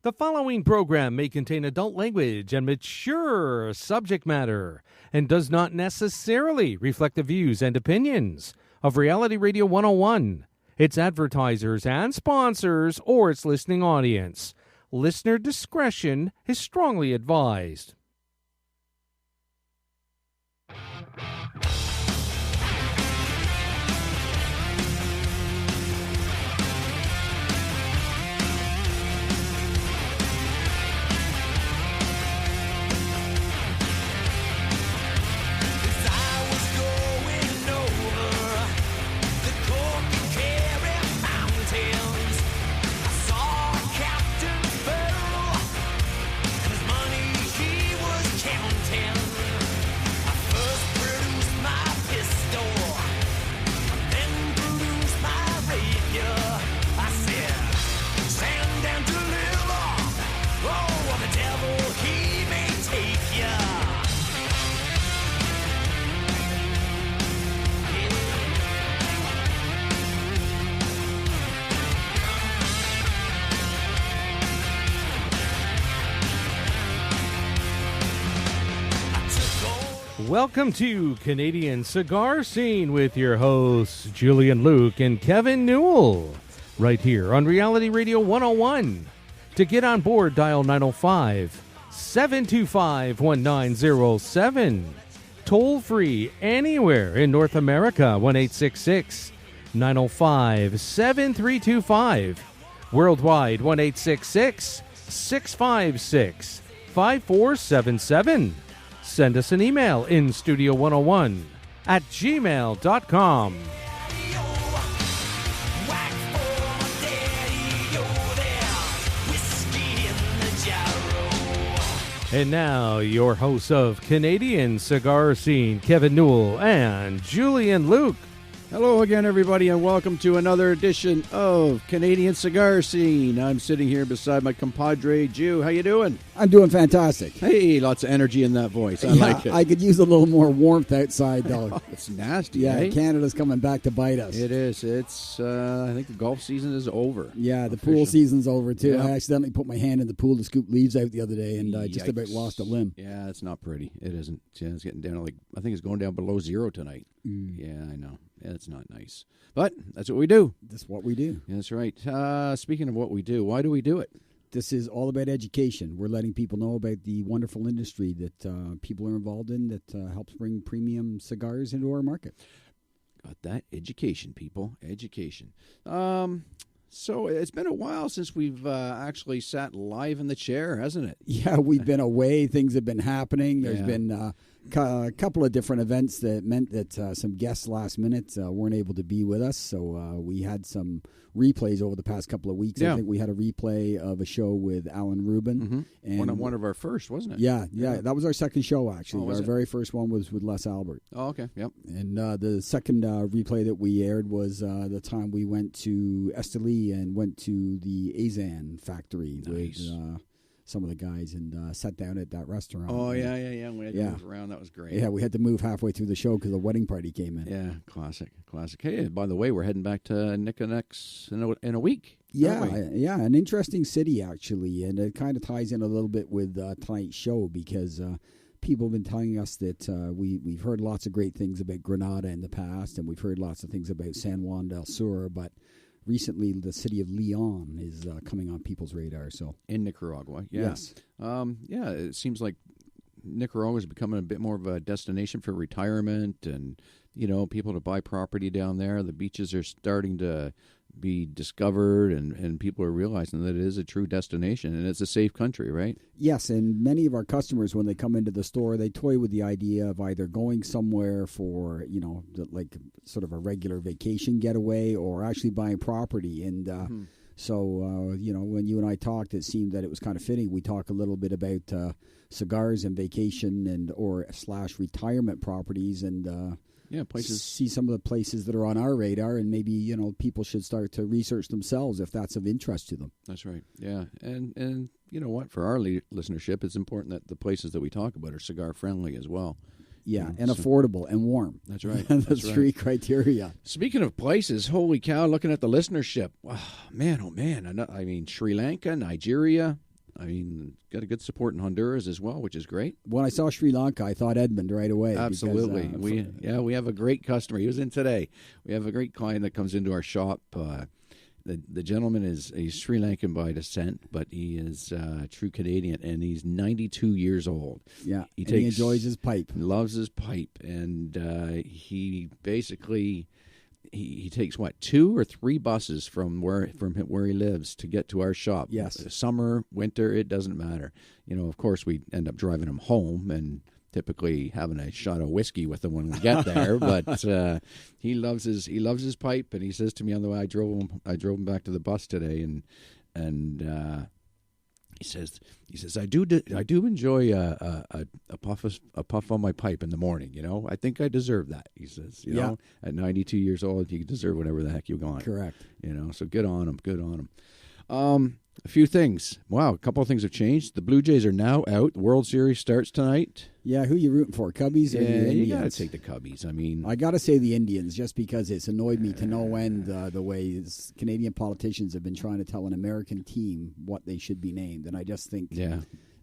The following program may contain adult language and mature subject matter and does not necessarily reflect the views and opinions of Reality Radio 101, its advertisers and sponsors, or its listening audience. Listener discretion is strongly advised. Welcome to Canadian Cigar Scene with your hosts, Julian, Luke, and Kevin Newell, right here on Reality Radio 101. To get on board, dial 905-725-1907. Toll free anywhere in North America, 1-866-905-7325. Worldwide, 1-866-656-5477. Send us an email in studio101@gmail.com. And now, your hosts of Canadian Cigar Scene, Kevin Newell and Julian Luke. Hello again, everybody, and welcome to another edition of Canadian Cigar Scene. I'm sitting here beside my compadre, Jew. How you doing? I'm doing fantastic. Hey, lots of energy in that voice. I like it. I could use a little more warmth outside, though. It's nasty, Yeah, eh? Canada's coming back to bite us. It is. It's, I think the golf season is over. Yeah, the pool season's over, too. Yeah. I accidentally put my hand in the pool to scoop leaves out the other day, and I just about lost a limb. Yeah, it's not pretty. It isn't. Yeah, it's getting down to I think it's going down below zero tonight. Mm. Yeah, I know. It's not nice. But that's what we do. That's what we do. Yeah, that's right. Speaking of what we do, why do we do it? This is all about education. We're letting people know about the wonderful industry that people are involved in that helps bring premium cigars into our market. Got that. Education, people. Education. So it's been a while since we've actually sat live in the chair, hasn't it? Yeah, we've been away. Things have been happening. There's Yeah. been a couple of different events that meant that some guests last minute weren't able to be with us. So we had some replays over the past couple of weeks. Yeah. I think we had a replay of a show with Alan Rubin. Mm-hmm. And One of our first, wasn't it? Yeah. That was our second show, actually. Was our it? very first one was with Les Albert. Oh, okay. Yep. And the second replay that we aired was the time we went to Esteli and went to the Azan factory Nice. with some of the guys and sat down at that restaurant. Oh, yeah. We had to Yeah. move around. That was great. Yeah, we had to move halfway through the show because the wedding party came in. Yeah, classic. Hey, by the way, we're heading back to Niconex in a week. Yeah, an interesting city, actually, and it kind of ties in a little bit with tonight's show because people have been telling us that we've heard lots of great things about Granada in the past, and we've heard lots of things about San Juan del Sur, but recently the city of Leon is coming on people's radar. So In Nicaragua, yeah. Yes. It seems like Nicaragua is becoming a bit more of a destination for retirement and, people to buy property down there. The beaches are starting to be discovered and people are realizing that it is a true destination and it's a safe country, right? Yes, and many of our customers, when they come into the store, they toy with the idea of either going somewhere for, like sort of a regular vacation getaway or actually buying property. And so, when you and I talked, it seemed that it was kind of fitting. We talk a little bit about cigars and vacation and or / retirement properties and places. See some of the places that are on our radar, and maybe people should start to research themselves if that's of interest to them. That's right. Yeah, and you know what? For our listenership, it's important that the places that we talk about are cigar friendly as well. Yeah, and affordable and warm. That's right. That's three criteria. Speaking of places, holy cow! Looking at the listenership, oh man! I mean, Sri Lanka, Nigeria, I mean, got a good support in Honduras as well, which is great. When I saw Sri Lanka, I thought Edmund right away. Absolutely. Because, we have a great customer. He was in today. We have a great client that comes into our shop. The gentleman he's Sri Lankan by descent, but he is a true Canadian, and he's 92 years old. Yeah, he enjoys his pipe. Loves his pipe, and he basically he takes 2 or 3 buses from where he lives to get to our shop. Yes, summer, winter, it doesn't matter. Of course, we end up driving him home and typically having a shot of whiskey with him when we get there. But he loves his pipe, and he says to me on the way, I drove him back to the bus today, and he says I do enjoy a puff on my pipe in the morning. I think I deserve that. He says, at 92 years old, you deserve whatever the heck you want. Correct. So good on him. A few things. Wow, a couple of things have changed. The Blue Jays are now out. The World Series starts tonight. Yeah, who are you rooting for, Cubbies or the Indians? You got to take the Cubbies. I mean, I got to say the Indians, just because it's annoyed me to no end the way Canadian politicians have been trying to tell an American team what they should be named, and I just think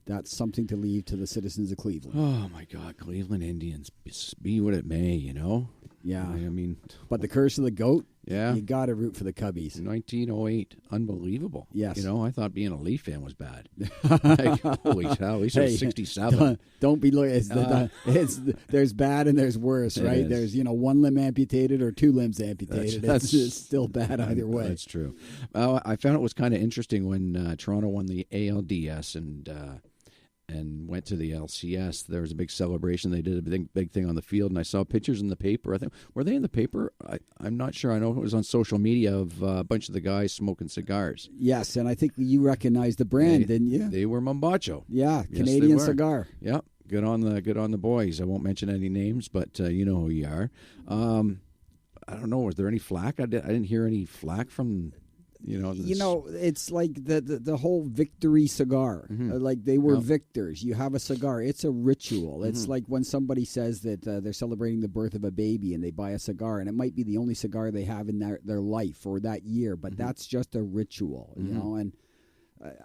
that's something to leave to the citizens of Cleveland. Oh my God, Cleveland Indians, be what it may, Yeah, I mean, but the curse of the goat. Yeah, you got to root for the Cubbies. 1908, unbelievable. Yes, I thought being a Leaf fan was bad. Holy cow, at least I was 67. Don't be looking. There's bad and there's worse, right? There's 1 limb amputated or 2 limbs amputated. It's still bad either way. That's true. I found it was kind of interesting when Toronto won the ALDS and went to the LCS. There was a big celebration. They did a big thing on the field, and I saw pictures in the paper. I think, were they in the paper? I'm not sure. I know it was on social media of a bunch of the guys smoking cigars. Yes, and I think you recognized the brand, didn't you? They were Mombacho. Yeah, yes, Canadian cigar. Yep, good on the boys. I won't mention any names, but you know who you are. I don't know. Was there any flack? I didn't hear any flack from. It's like the whole victory cigar. Mm-hmm. Like they were victors. You have a cigar. It's a ritual. It's like when somebody says that they're celebrating the birth of a baby and they buy a cigar, and it might be the only cigar they have in their life or that year, but that's just a ritual, and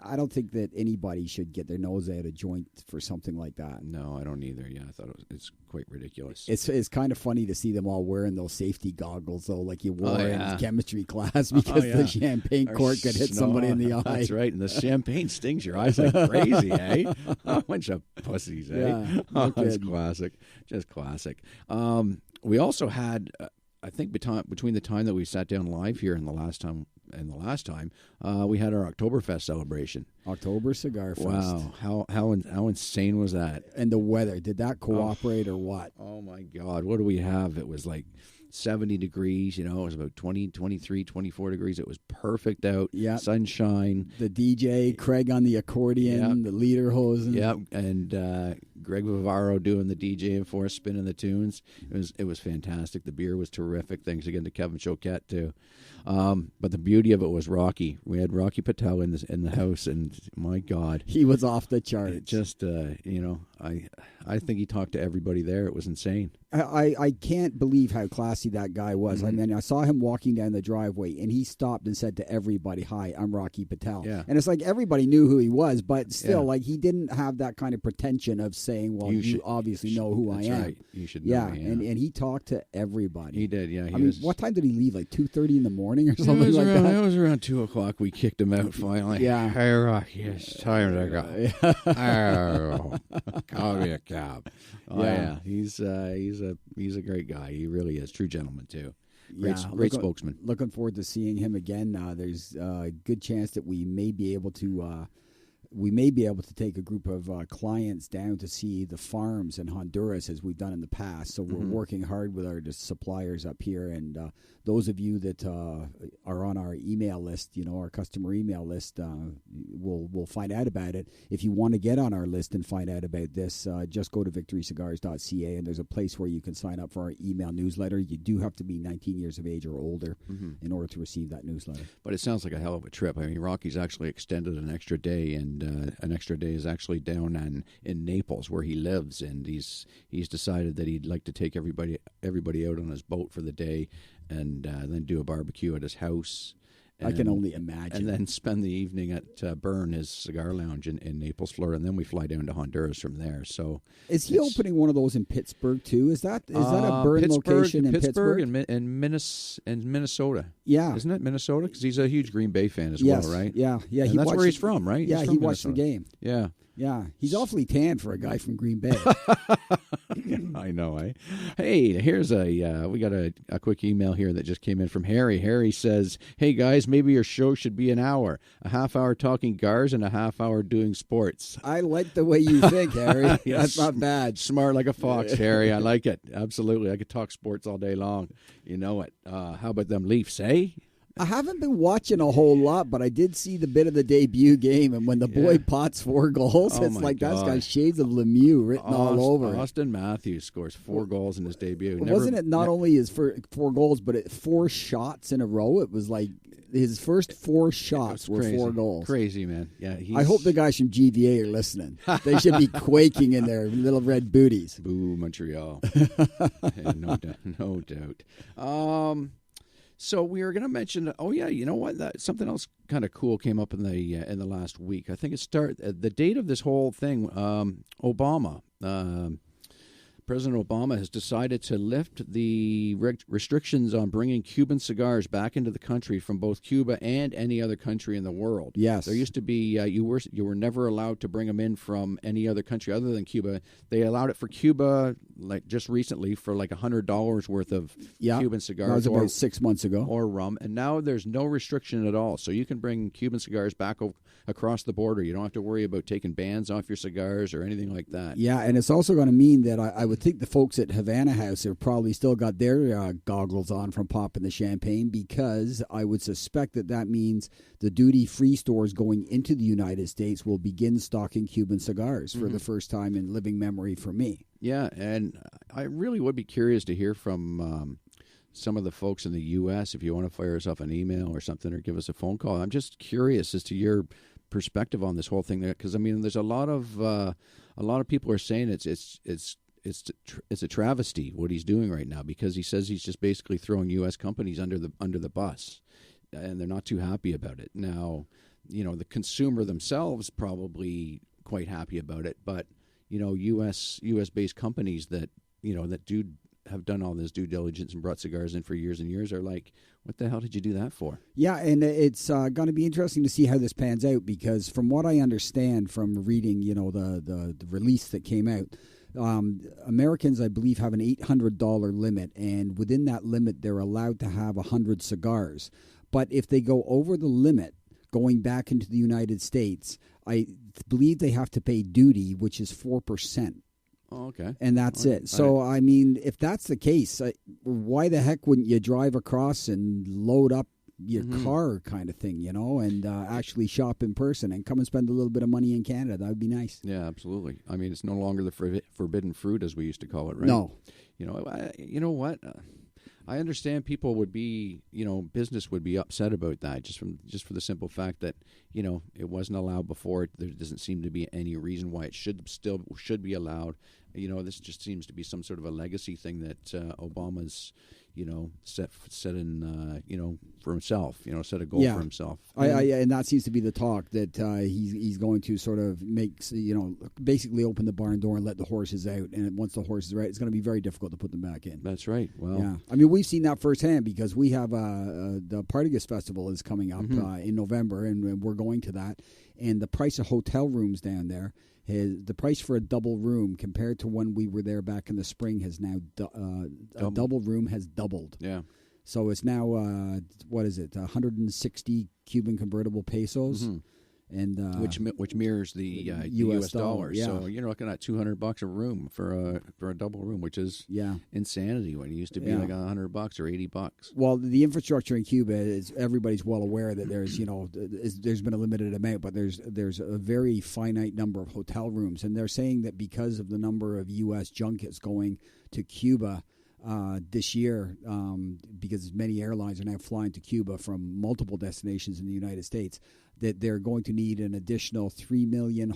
I don't think that anybody should get their nose out of joint for something like that. No, I don't either. Yeah, I thought it's quite ridiculous. It's kind of funny to see them all wearing those safety goggles, though, like you wore in chemistry class, because the champagne cork could hit somebody in the eye. That's right, and the champagne stings your eyes like crazy, eh? A bunch of pussies, eh? Yeah, It's classic, just classic. We also had, I think, between the time that we sat down live here and the last time, we had our Oktoberfest celebration. October Cigar Fest. Wow, how insane was that? And the weather, did that cooperate or what? Oh my God, what do we have? It was like 70 degrees, it was about 20, 23, 24 degrees. It was perfect out. Yeah. Sunshine. The DJ, Craig on the accordion, the lederhosen. Yep, and Greg Vivaro doing the DJing for us, spinning the tunes. It was fantastic. The beer was terrific. Thanks again to Kevin Choquette too. But the beauty of it was Rocky. We had Rocky Patel in the house, and my God, he was off the charts. Just I think he talked to everybody there. It was insane. I can't believe how classy that guy was. Mm-hmm. I mean, I saw him walking down the driveway, and he stopped and said to everybody, "Hi, I'm Rocky Patel." Yeah. And it's like everybody knew who he was, but still, like, he didn't have that kind of pretension of saying, "Well, you obviously know who I am." Right. You should know. Yeah, and he talked to everybody. He did. Yeah. I mean, what time did he leave? Like 2:30 in the morning or something like that. It was around 2:00. We kicked him out finally. Yeah. Hey, Rocky, it's time to go. Call me a cab. Oh, yeah. He's a great guy. He really is. True gentleman too. Great spokesman. Looking forward to seeing him again. There's a good chance that we may be able to take a group of clients down to see the farms in Honduras, as we've done in the past. So we're working hard with our suppliers up here, and those of you that are on our email list, our customer email list, will find out about it. If you want to get on our list and find out about this, just go to victorycigars.ca, and there's a place where you can sign up for our email newsletter. You do have to be 19 years of age or older in order to receive that newsletter. But it sounds like a hell of a trip. I mean, Rocky's actually extended an extra day, and an extra day is actually down in Naples, where he lives, and he's decided that he'd like to take everybody out on his boat for the day, and then do a barbecue at his house, I can only imagine. And then spend the evening at Byrne, his cigar lounge in Naples, Florida, and then we fly down to Honduras from there. So, is he opening one of those in Pittsburgh too? Is that a Byrne location in Pittsburgh and Minnesota? Yeah, isn't it Minnesota? Because he's a huge Green Bay fan as well, right? Yeah. And that's where he's from, right? Yeah, he watched the game. Yeah. Yeah, he's awfully tan for a guy from Green Bay. I know, eh? Hey, here's we got a quick email here that just came in from Harry. Harry says, hey guys, maybe your show should be an hour. A half hour talking cigars and a half hour doing sports. I like the way you think, Harry. Yes. That's not bad. Smart like a fox, Harry. I like it. Absolutely. I could talk sports all day long. You know it. How about them Leafs, eh? I haven't been watching a whole lot, but I did see the bit of the debut game, and when the boy pots 4 goals, it's like that's got shades of Lemieux written all over it. Austin Matthews scores 4 goals in his debut. Wasn't it not only his 4 goals, but 4 shots in a row? It was like his first 4 shots were 4 goals. Crazy, man. Yeah. I hope the guys from GVA are listening. They should be quaking in their little red booties. Boo, Montreal. No doubt. So we were going to mention. Oh yeah, you know what? Something else kind of cool came up in the last week. I think the date of this whole thing. Obama, President Obama has decided to lift the restrictions on bringing Cuban cigars back into the country from both Cuba and any other country in the world. Yes, there used to be you were never allowed to bring them in from any other country other than Cuba. They allowed it for Cuba, like just recently, for like $100 worth of Cuban cigars. That was about 6 months ago. Or rum, and now there's no restriction at all. So you can bring Cuban cigars back across the border. You don't have to worry about taking bans off your cigars or anything like that. Yeah, and it's also going to mean that I would think the folks at Havana House have probably still got their goggles on from popping the champagne, because I would suspect that means the duty-free stores going into the United States will begin stocking Cuban cigars for the first time in living memory for me. Yeah, and I really would be curious to hear from some of the folks in the U.S. if you want to fire us off an email or something or give us a phone call. I'm just curious as to your perspective on this whole thing, because I mean, there's a lot of people are saying it's a travesty what he's doing right now, because he says he's just basically throwing U.S. companies under the bus, and they're not too happy about it. Now, you know, the consumer themselves probably quite happy about it, but you know, U.S. based companies that have done all this due diligence and brought cigars in for years and years are like, what the hell did you do that for? Yeah, and it's going to be interesting to see how this pans out, because from what I understand from reading, the release that came out, Americans, I believe, have an $800 limit, and within that limit, they're allowed to have 100 cigars. But if they go over the limit, going back into the United States, I believe they have to pay duty, which is 4%. Oh, okay. And that's it. So, I mean, if that's the case, why the heck wouldn't you drive across and load up your car kind of thing, and actually shop in person and come and spend a little bit of money in Canada? That would be nice. Yeah, absolutely. I mean, it's no longer the forbidden fruit, as we used to call it, right? No. You know what? I understand people would be, business would be upset about that, just for the simple fact that, it wasn't allowed before. There doesn't seem to be any reason why it should be allowed. This just seems to be some sort of a legacy thing that Obama's, set in, for himself, set a goal for himself. And that seems to be the talk, that he's going to sort of basically open the barn door and let the horses out. And once the horses are out, it's going to be very difficult to put them back in. That's right. Well, yeah. I mean, we've seen that firsthand, because we have the Partagas Festival is coming up in November, and we're going to that. And the price of hotel rooms down there, the price for a double room compared to when we were there back in the spring has now a double room has doubled. Yeah. So it's now 160 Cuban convertible pesos, and which mirrors the U.S. dollar. Yeah. So you're looking at $200 a room for a double room, which is insanity when it used to be like $100 or $80. Well, the infrastructure in Cuba is, everybody's well aware that there's there's been a limited amount, but there's a very finite number of hotel rooms, and they're saying that because of the number of U.S. junkets going to Cuba this year, because many airlines are now flying to Cuba from multiple destinations in the United States, that they're going to need an additional 3 million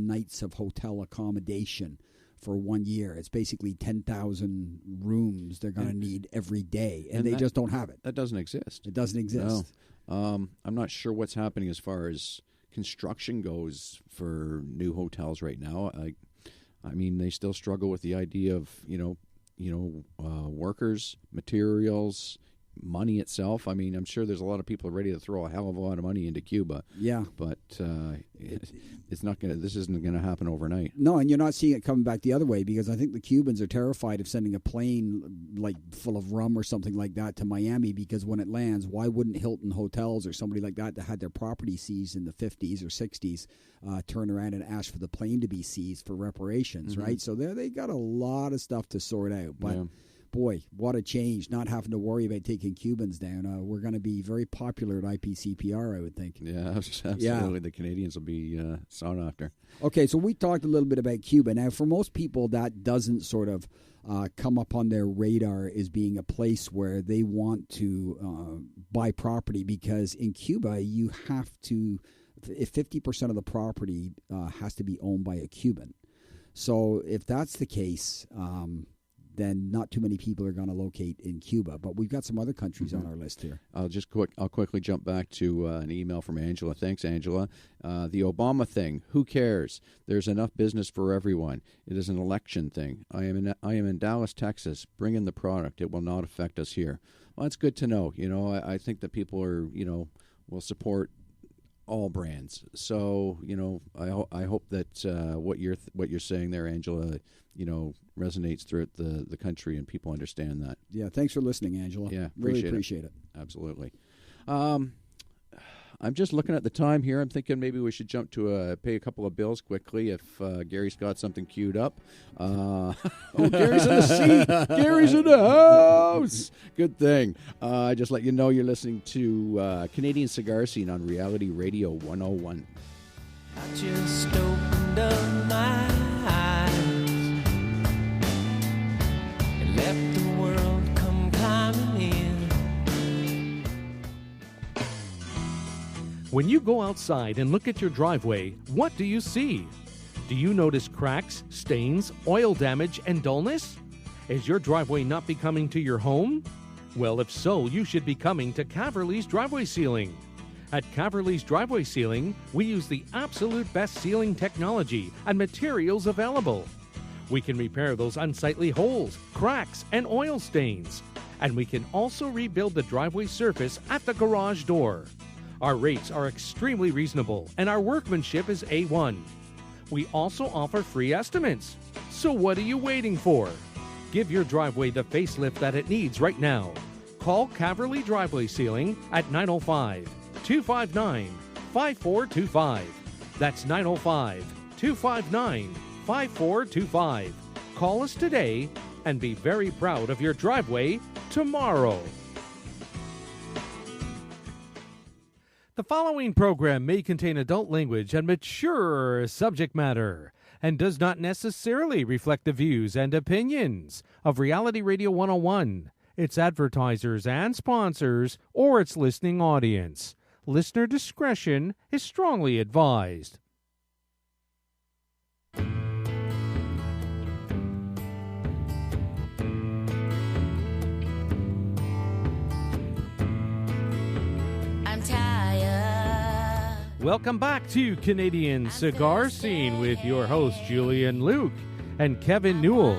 nights of hotel accommodation for 1 year. It's basically 10,000 rooms they're going to need every day, and they just don't have it. That doesn't exist. It doesn't exist. No. I'm not sure what's happening as far as construction goes for new hotels right now. I mean, they still struggle with the idea of workers, materials, money itself. I mean, I'm sure there's a lot of people ready to throw a hell of a lot of money into Cuba. Yeah, but it's not gonna. This isn't gonna happen overnight. No, and you're not seeing it coming back the other way, because I think the Cubans are terrified of sending a plane like full of rum or something like that to Miami, because when it lands, why wouldn't Hilton Hotels or somebody like that had their property seized in the 50s or 60s turn around and ask for the plane to be seized for reparations, right? So they got a lot of stuff to sort out, but. Yeah. Boy, what a change, not having to worry about taking Cubans down. We're going to be very popular at IPCPR, I would think. Yeah, absolutely. Yeah. The Canadians will be sought after. Okay, so we talked a little bit about Cuba. Now, for most people, that doesn't sort of come up on their radar as being a place where they want to buy property, because in Cuba, you have to, if 50% of the property has to be owned by a Cuban. So if that's the case, then not too many people are going to locate in Cuba. But we've got some other countries on our list here. I'll quickly jump back to an email from Angela. Thanks, Angela. The Obama thing. Who cares? There's enough business for everyone. It is an election thing. I am in Dallas, Texas. Bring in the product. It will not affect us here. Well, that's good to know. I think that people are will support all brands. So I hope that what you're saying there, Angela, resonates throughout the country and people understand that. Yeah, thanks for listening, Angela. Yeah, really appreciate it. Absolutely. I'm just looking at the time here. I'm thinking maybe we should jump to pay a couple of bills quickly if Gary's got something queued up. Gary's in the seat. Gary's in the house. Good thing. I just let you know you're listening to Canadian Cigar Scene on Reality Radio 101. I just opened up my eyes and let the world come climbing in. When you go outside and look at your driveway, what do you see? Do you notice cracks, stains, oil damage, and dullness? Is your driveway not becoming to your home? Well, if so, you should be coming to Caverly's Driveway Sealing. At Caverly's Driveway Sealing, we use the absolute best sealing technology and materials available. We can repair those unsightly holes, cracks, and oil stains. And we can also rebuild the driveway surface at the garage door. Our rates are extremely reasonable, and our workmanship is A1. We also offer free estimates. So what are you waiting for? Give your driveway the facelift that it needs right now. Call Caverly Driveway Sealing at 905-259-5425. That's 905-259-5425. Call us today and be very proud of your driveway tomorrow. The following program may contain adult language and mature subject matter and does not necessarily reflect the views and opinions of Reality Radio 101, its advertisers and sponsors, or its listening audience. Listener discretion is strongly advised. Welcome back to Canadian Cigar Scene with your hosts Julian Luke and Kevin Newell,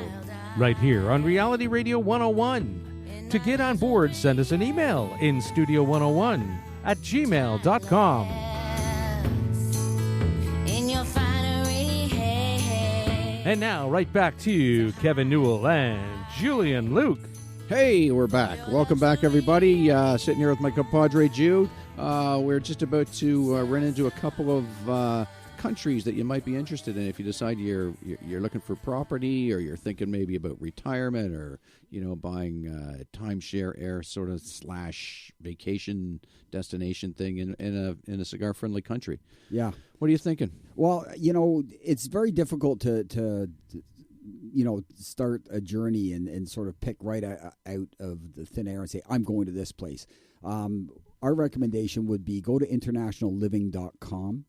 right here on Reality Radio 101. To get on board, send us an email in studio101@gmail.com. And now, right back to Kevin Newell and Julian Luke. Hey, we're back. Welcome back, everybody. Sitting here with my compadre, Jude. We're just about to run into a couple of countries that you might be interested in if you decide you're looking for property, or you're thinking maybe about retirement, or buying timeshare air sort of / vacation destination thing in a cigar friendly country. Yeah. What are you thinking? Well, it's very difficult to start a journey and sort of pick right out of the thin air and say, I'm going to this place. Our recommendation would be go to internationalliving.com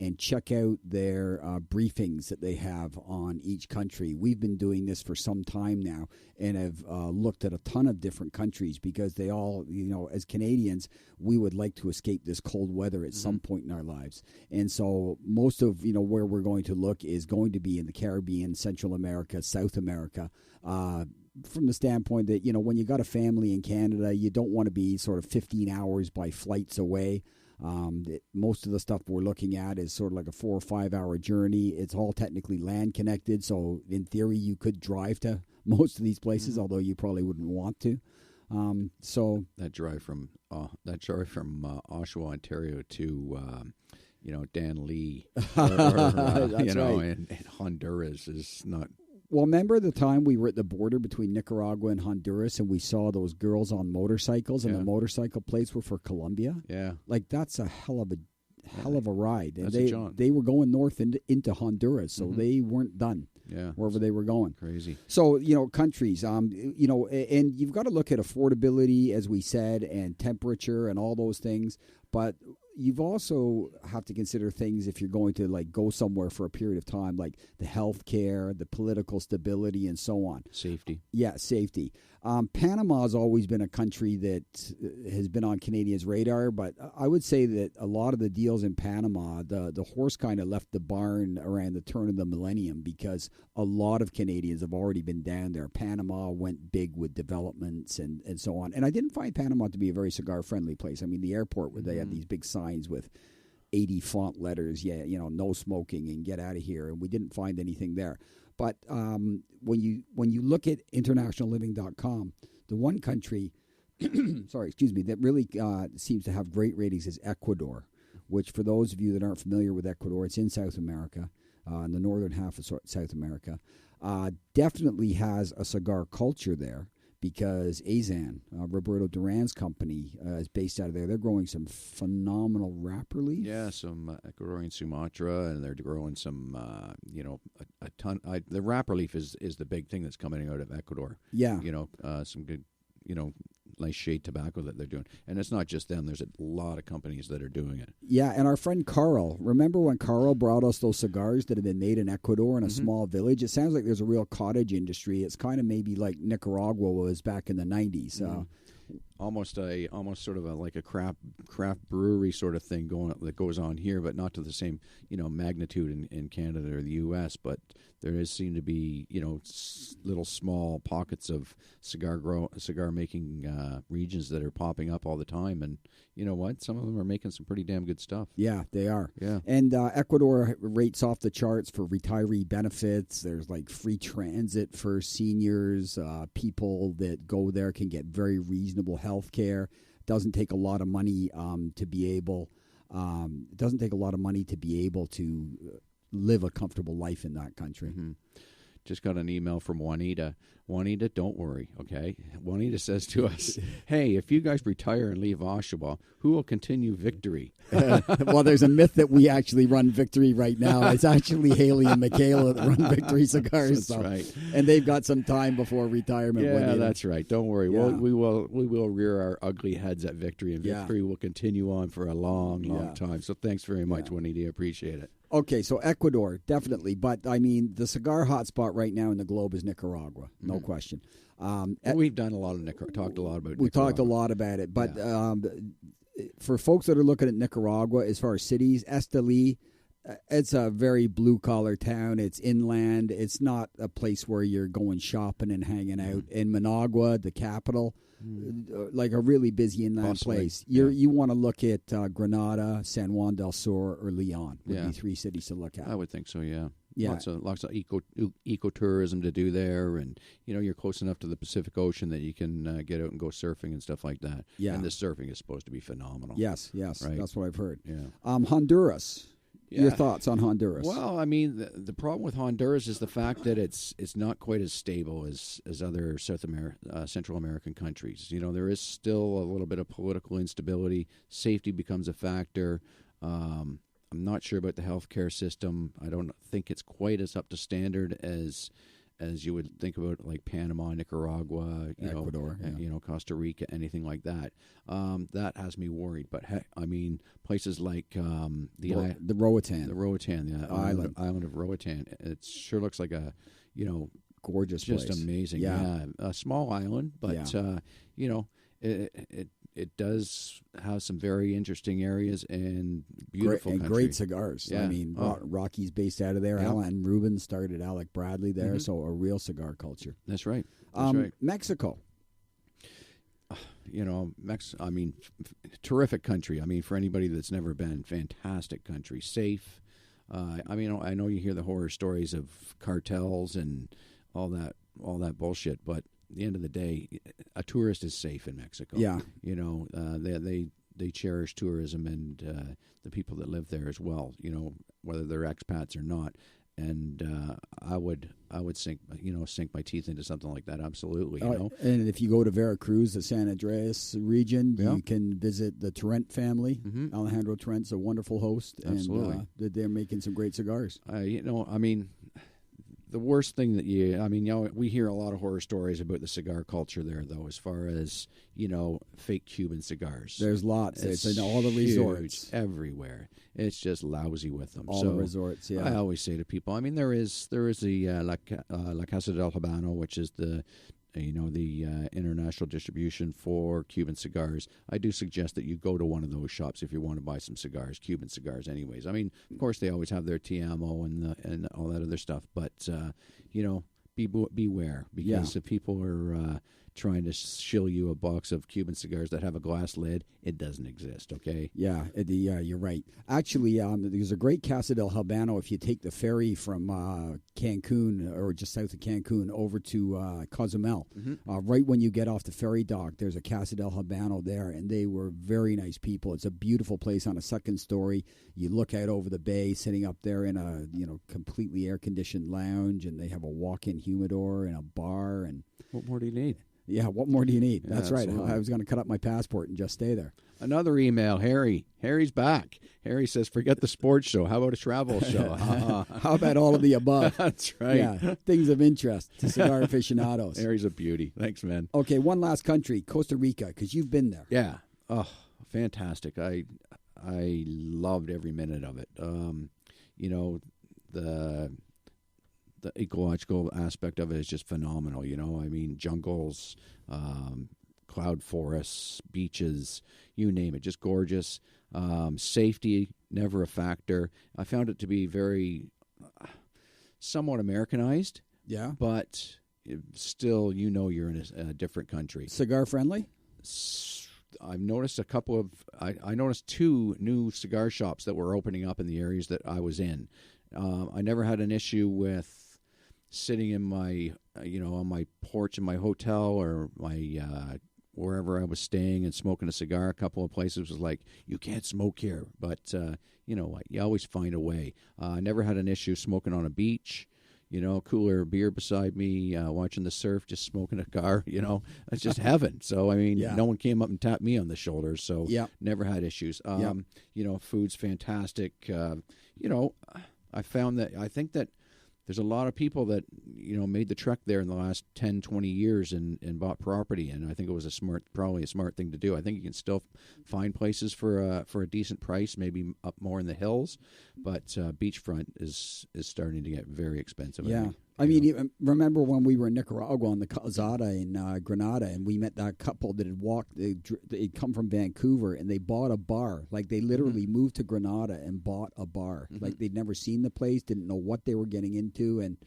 and check out their briefings that they have on each country. We've been doing this for some time now and have looked at a ton of different countries because they all, as Canadians, we would like to escape this cold weather at some point in our lives. And so most of, where we're going to look is going to be in the Caribbean, Central America, South America, from the standpoint that, when you got a family in Canada, you don't want to be sort of 15 hours by flights away. Most of the stuff we're looking at is sort of like a 4 or 5 hour journey. It's all technically land connected, so in theory you could drive to most of these places, although you probably wouldn't want to. So that drive from Oshawa, Ontario to Dan Lee, and Honduras is not. Well, remember the time we were at the border between Nicaragua and Honduras and we saw those girls on motorcycles and the motorcycle plates were for Colombia? Yeah. Like, that's a hell of a ride. And That's they were going north into Honduras, so they weren't done. Yeah. Wherever they were going. Crazy. So, countries, and you've got to look at affordability, as we said, and temperature and all those things. But you've also have to consider things if you're going to go somewhere for a period of time, like the health care, the political stability, and so on. Safety. Yeah, safety. Panama has always been a country that has been on Canadians' radar, but I would say that a lot of the deals in Panama, the horse kind of left the barn around the turn of the millennium because a lot of Canadians have already been down there. Panama went big with developments and so on. And I didn't find Panama to be a very cigar-friendly place. I mean, the airport where they have these big signs with 80 font letters, no smoking and get out of here, and we didn't find anything there. But when you look at internationalliving.com, the one country, that really seems to have great ratings is Ecuador, which for those of you that aren't familiar with Ecuador, it's in South America, in the northern half of South America, definitely has a cigar culture there because Azan, Roberto Duran's company, is based out of there. They're growing some phenomenal wrapper leaf. Yeah, some Ecuadorian Sumatra, and they're growing some, a ton. The wrapper leaf is the big thing that's coming out of Ecuador. Yeah. Some good, nice shade tobacco that they're doing. And it's not just them. There's a lot of companies that are doing it. Yeah, and our friend Carl, remember when Carl brought us those cigars that had been made in Ecuador in a small village? It sounds like there's a real cottage industry. It's kind of maybe like Nicaragua was back in the 90s. Almost sort of like a craft brewery sort of thing that goes on here, but not to the same magnitude in Canada or the U.S. But there does seem to be little small pockets of cigar making regions that are popping up all the time, and you know what? Some of them are making some pretty damn good stuff. Yeah, they are. Yeah, and Ecuador rates off the charts for retiree benefits. There's like free transit for seniors. People that go there can get very reasonable health care. Doesn't take a lot of money to be able. Doesn't take a lot of money to be able to live a comfortable life in that country. Mm-hmm. Just got an email from Juanita. Juanita, don't worry, okay? Juanita says to us, hey, if you guys retire and leave Oshawa, who will continue Victory? Well, there's a myth that we actually run Victory right now. It's actually Haley and Michaela that run Victory Cigars. That's right. And they've got some time before retirement. Yeah, Juanita. that's right. Don't worry. Yeah. We will rear our ugly heads at Victory, and Victory will continue on for a long, long time. So thanks very much, Juanita. I appreciate it. Okay, so Ecuador, definitely. But, I mean, the cigar hotspot right now in the globe is Nicaragua, no question. We've done a lot of talked a lot about We talked a lot about it. But for folks that are looking at Nicaragua, as far as cities, Esteli, it's a very blue-collar town. It's inland. It's not a place where you're going shopping and hanging out. In Managua, the capital, like a really busy inland place. You want to look at Granada, San Juan del Sur, or Leon would be three cities to look at. I would think so, yeah. Yeah. Lots of ecotourism to do there, and you're close enough to the Pacific Ocean that you can get out and go surfing and stuff like that. Yeah. And the surfing is supposed to be phenomenal. Yes, right? That's what I've heard. Yeah. Honduras. Yeah. Your thoughts on Honduras? Well, I mean, the problem with Honduras is the fact that it's not quite as stable as other Central American countries. There is still a little bit of political instability. Safety becomes a factor. I'm not sure about the healthcare system. I don't think it's quite as up to standard as as you would think about like Panama, Nicaragua, Ecuador, Costa Rica, anything like that. That has me worried. But I mean, places like the Roatan, the island of Roatan. It sure looks like a gorgeous, just place. amazing. Yeah. A small island, but it does have some very interesting areas and beautiful country. Great cigars. Yeah. I mean, Rocky's based out of there. Yeah. Alan Rubin started Alec Bradley there, so a real cigar culture. That's right. Mexico. I mean, terrific country. I mean, for anybody that's never been, fantastic country, safe. I mean, I know you hear the horror stories of cartels and all that bullshit, but at the end of the day, a tourist is safe in Mexico. Yeah. They cherish tourism and the people that live there as well, whether they're expats or not. And I would sink my teeth into something like that. Absolutely. And if you go to Veracruz, the San Andreas region, you can visit the Torrent family. Mm-hmm. Alejandro Torrent's a wonderful host. Absolutely. And they're making some great cigars. I mean, the worst thing that we hear a lot of horror stories about the cigar culture there, though, as far as, fake Cuban cigars. There's lots. It's in all the huge, resorts. everywhere. It's just lousy with them. All the resorts, yeah. I always say to people, I mean, there is the La Casa del Habano, which is the international distribution for Cuban cigars. I do suggest that you go to one of those shops if you want to buy some cigars, Cuban cigars anyways. I mean, of course, they always have their Tiamo and all that other stuff, but, beware, because if people are trying to shill you a box of Cuban cigars that have a glass lid, it doesn't exist, okay? Yeah, you're right. Actually, there's a great Casa del Habano if you take the ferry from Cancun or just south of Cancun over to Cozumel. Mm-hmm. Right when you get off the ferry dock, there's a Casa del Habano there, and they were very nice people. It's a beautiful place on a second story. You look out over the bay, sitting up there in a completely air-conditioned lounge, and they have a walk-in humidor and a bar. And what more do you need? Yeah, what more do you need? Yeah, That's right. absolutely. I was going to cut up my passport and just stay there. Another email, Harry. Harry's back. Harry says, forget the sports show. How about a travel show? How about all of the above? That's right. Yeah, things of interest to cigar aficionados. Harry's a beauty. Thanks, man. Okay, one last country, Costa Rica, because you've been there. Yeah. Oh, fantastic. I loved every minute of it. The ecological aspect of it is just phenomenal. I mean, jungles, cloud forests, beaches, you name it, just gorgeous. Safety, never a factor. I found it to be very somewhat Americanized. Yeah. But still, you're in a different country. Cigar friendly? I've noticed I noticed 2 new cigar shops that were opening up in the areas that I was in. I never had an issue with sitting in my, on my porch in my hotel or my wherever I was staying and smoking a cigar. A couple of places was like, you can't smoke here, but you know what? You always find a way. I never had an issue smoking on a beach. Cooler beer beside me, watching the surf, just smoking a cigar. That's just heaven. So I mean, no one came up and tapped me on the shoulder. So never had issues. Food's fantastic. I think that there's a lot of people that, made the trek there in the last 10, 20 years and bought property. And I think it was probably a smart thing to do. I think you can still find places for a decent price, maybe up more in the hills. But beachfront is starting to get very expensive. Yeah. I mean, remember when we were in Nicaragua on the Calzada in Granada, and we met that couple that had walked, they'd come from Vancouver, and they bought a bar. Like, they literally moved to Granada and bought a bar. Like, they'd never seen the place, didn't know what they were getting into, and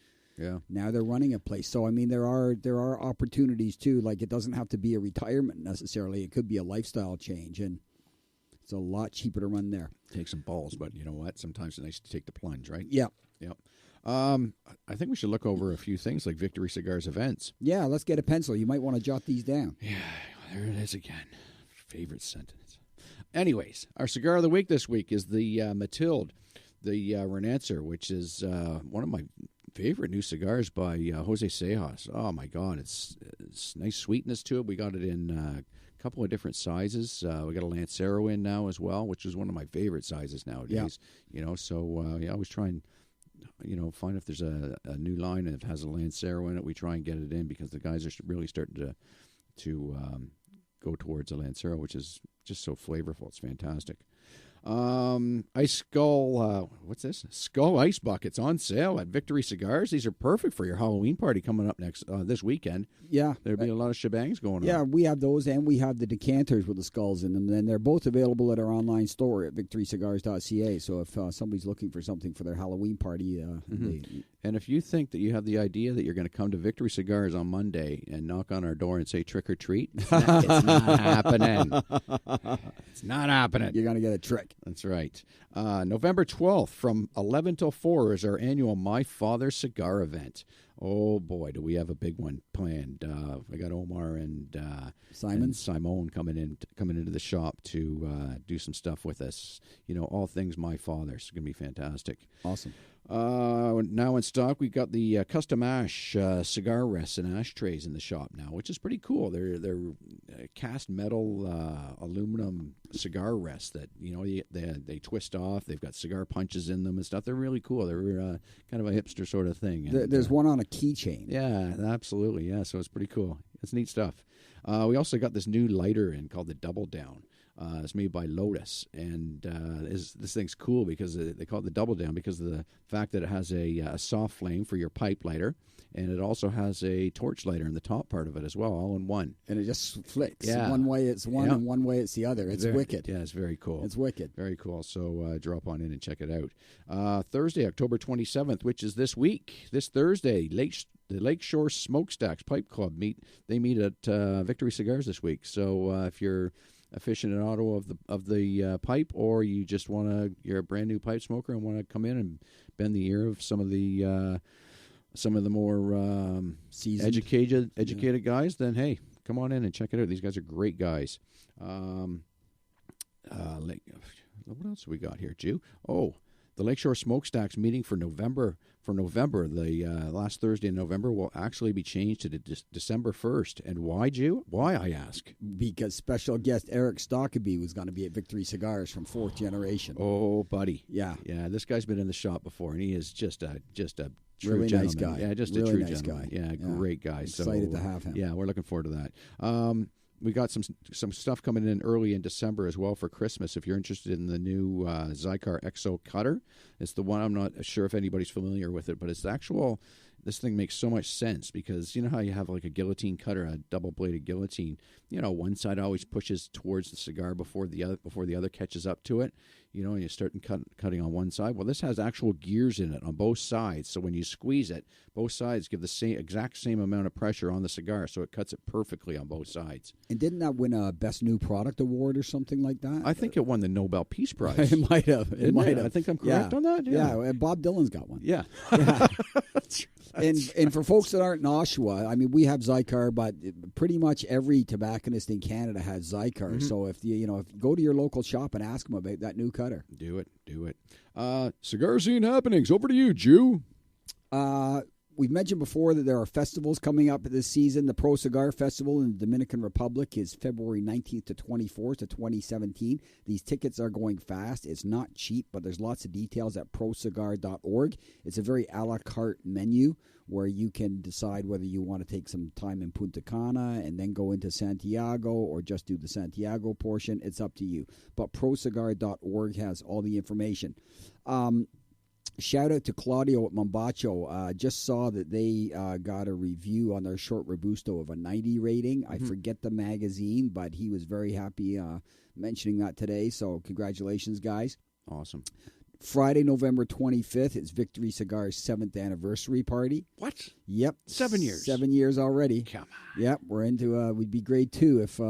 now they're running a place. So, I mean, there are opportunities, too. Like, it doesn't have to be a retirement, necessarily. It could be a lifestyle change, and it's a lot cheaper to run there. Take some balls, but you know what? Sometimes it's nice to take the plunge, right? Yeah. Yep. I think we should look over a few things like Victory Cigars events. Yeah, let's get a pencil. You might want to jot these down. Yeah, there it is again. Favorite sentence. Anyways, our cigar of the week this week is the Mathilde, the Renancer, which is one of my favorite new cigars by Jose Sejas. Oh, my God. It's nice sweetness to it. We got it in a couple of different sizes. We got a Lancero in now as well, which is one of my favorite sizes nowadays. Yeah. So I always try and find if there's a new line and if it has a Lancero in it. We try and get it in because the guys are really starting to go towards a Lancero, which is just so flavorful. It's fantastic. Ice Skull, what's this? Skull Ice Buckets on sale at Victory Cigars. These are perfect for your Halloween party coming up this weekend. Yeah. There'll be a lot of shebangs going on. Yeah, we have those, and we have the decanters with the skulls in them, and they're both available at our online store at victorycigars.ca. So if somebody's looking for something for their Halloween party, and if you think that you have the idea that you're going to come to Victory Cigars on Monday and knock on our door and say trick or treat, it's not happening. It's not happening. you're going to get a trick. That's right. November 12th from 11 till 4 is our annual My Father's Cigar event. Oh, boy, do we have a big one planned. I got Omar and Simone coming into the shop to do some stuff with us. All things My Father's. It's going to be fantastic. Awesome. Now in stock, we've got the custom ash cigar rests and ashtrays in the shop now, which is pretty cool. They're cast metal aluminum cigar rests that they twist off. They've got cigar punches in them and stuff. They're really cool. They're kind of a hipster sort of thing. And, there's one on a keychain. Yeah, absolutely. Yeah, so it's pretty cool. It's neat stuff. We also got this new lighter in called the Double Down. It's made by Lotus, and this thing's cool because they call it the Double Down because of the fact that it has a soft flame for your pipe lighter, and it also has a torch lighter in the top part of it as well, all in one. And it just flicks. Yeah. One way it's one, and one way it's the other. It's wicked. Yeah, it's very cool. It's wicked. Very cool. So drop on in and check it out. Thursday, October 27th, which is this week, this Thursday, the Lakeshore Smokestacks Pipe Club They meet at Victory Cigars this week. So if you're aficionado of the pipe, or you're a brand new pipe smoker and want to come in and bend the ear of some of the more educated guys, then hey, come on in and check it out. These guys are great guys. What else have we got here, Jew? Oh, the Lakeshore Smokestacks meeting for November. The last Thursday in November will actually be changed to December 1st. And why, Jew? Why, I ask? Because special guest Eric Stockeby was going to be at Victory Cigars from fourth generation. Oh, buddy. Yeah. Yeah, this guy's been in the shop before, and he is just a true really gentleman. Nice guy. Yeah, just really a true nice gentleman. guy. Yeah, great guy. Excited to have him. Yeah, we're looking forward to that. We got some stuff coming in early in December as well for Christmas. If you're interested in the new Zycar Exo cutter, it's the one. I'm not sure if anybody's familiar with it, but it's the actual. This thing makes so much sense because you know how you have like a guillotine cutter, a double-bladed guillotine. One side always pushes towards the cigar before the other catches up to it. And you start cutting on one side. Well, this has actual gears in it on both sides, so when you squeeze it, both sides give the exact same amount of pressure on the cigar, so it cuts it perfectly on both sides. And didn't that win a Best New Product Award or something like that? I think it won the Nobel Peace Prize. It might have. It might have. I think I'm correct on that. Yeah, and Bob Dylan's got one. Yeah. And for folks that aren't in Oshawa, I mean, we have Zycar, but pretty much every tobacconist in Canada has Zycar. Mm-hmm. So if you go to your local shop and ask them about that new cutter. Do it. Cigar Scene happenings. Over to you, Jew. We've mentioned before that there are festivals coming up this season. The Pro Cigar Festival in the Dominican Republic is February 19th to 24th to 2017. These tickets are going fast. It's not cheap, but there's lots of details at procigar.org. It's a very a la carte menu where you can decide whether you want to take some time in Punta Cana and then go into Santiago or just do the Santiago portion. It's up to you. But procigar.org has all the information. Shout out to Claudio at Mombacho. Just saw that they got a review on their short Robusto of a 90 rating. Mm-hmm. I forget the magazine, but he was very happy mentioning that today. So congratulations, guys. Awesome. Friday, November 25th, it's Victory Cigars' 7th anniversary party. What? Yep. 7 years. 7 years already. Come on. Yep, we're into, we'd be grade 2 if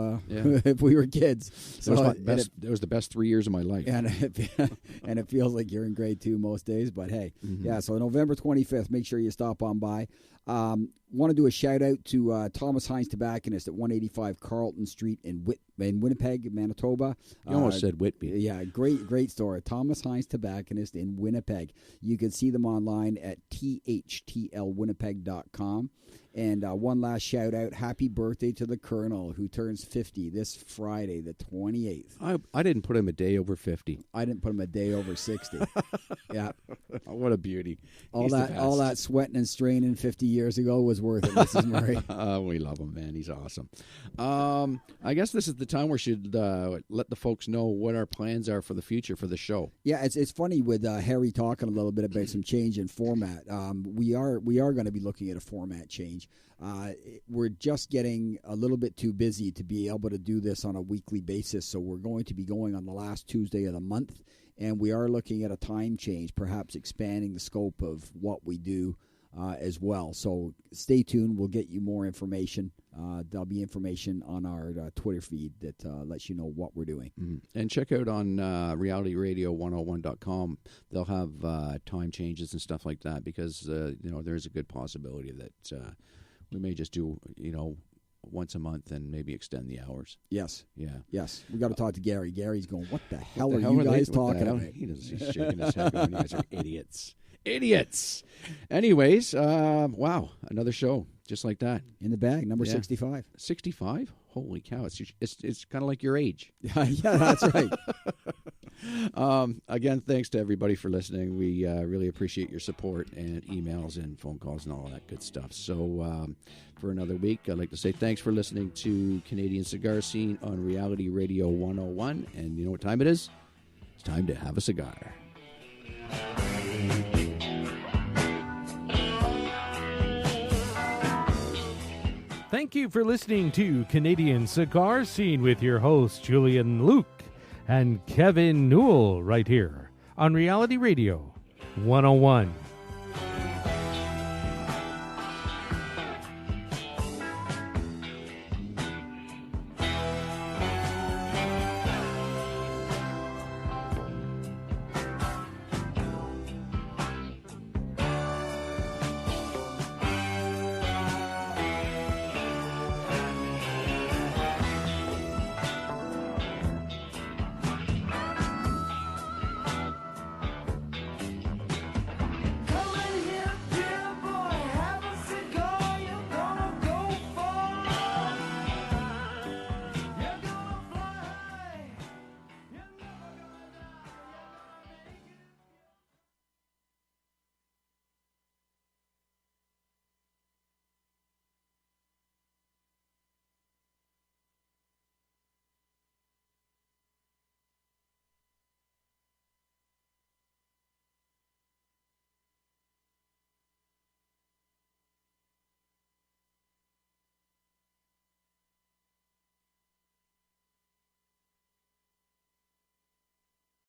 if we were kids. That was the best 3 years of my life. And it feels like you're in grade 2 most days, but hey. Mm-hmm. Yeah, so November 25th, make sure you stop on by. Want to do a shout out to Thomas Hines Tobacconist at 185 Carlton Street in Winnipeg, Manitoba. You almost said Whitby. Yeah, great store. Thomas Hines Tobacconist in Winnipeg. You can see them online at thtlwinnipeg.com. And one last shout out, happy birthday to the Colonel, who turns 50 this Friday, the 28th. I didn't put him a day over 50. I didn't put him a day over 60. Yeah. What a beauty. All that sweating and straining 50 years ago was worth it, Mrs. Murray. We love him, man. He's awesome. I guess this is the time we should let the folks know what our plans are for the future for the show. Yeah, it's funny with Harry talking a little bit about some change in format. We are going to be looking at a format change. We're just getting a little bit too busy to be able to do this on a weekly basis, so we're going to be going on the last Tuesday of the month, and we are looking at a time change, perhaps expanding the scope of what we do as well. So stay tuned. We'll get you more information. There'll be information on our Twitter feed that lets you know what we're doing. Mm-hmm. And check out on realityradio101.com. They'll have time changes and stuff like that because, there's a good possibility that we may just do, once a month and maybe extend the hours. Yes. Yeah. Yes. We got to talk to Gary. Gary's going, what the hell are you guys talking about? He's shaking his head going, you guys are idiots. Idiots. Anyways, wow, another show just like that. In the bag, number 65. 65? Holy cow, it's kind of like your age. Yeah, that's right. Again, thanks to everybody for listening. We really appreciate your support and emails and phone calls and all that good stuff. So for another week, I'd like to say thanks for listening to Canadian Cigar Scene on Reality Radio 101. And you know what time it is? It's time to have a cigar. Thank you for listening to Canadian Cigar Scene with your hosts, Julian Luke and Kevin Newell, right here on Reality Radio 101.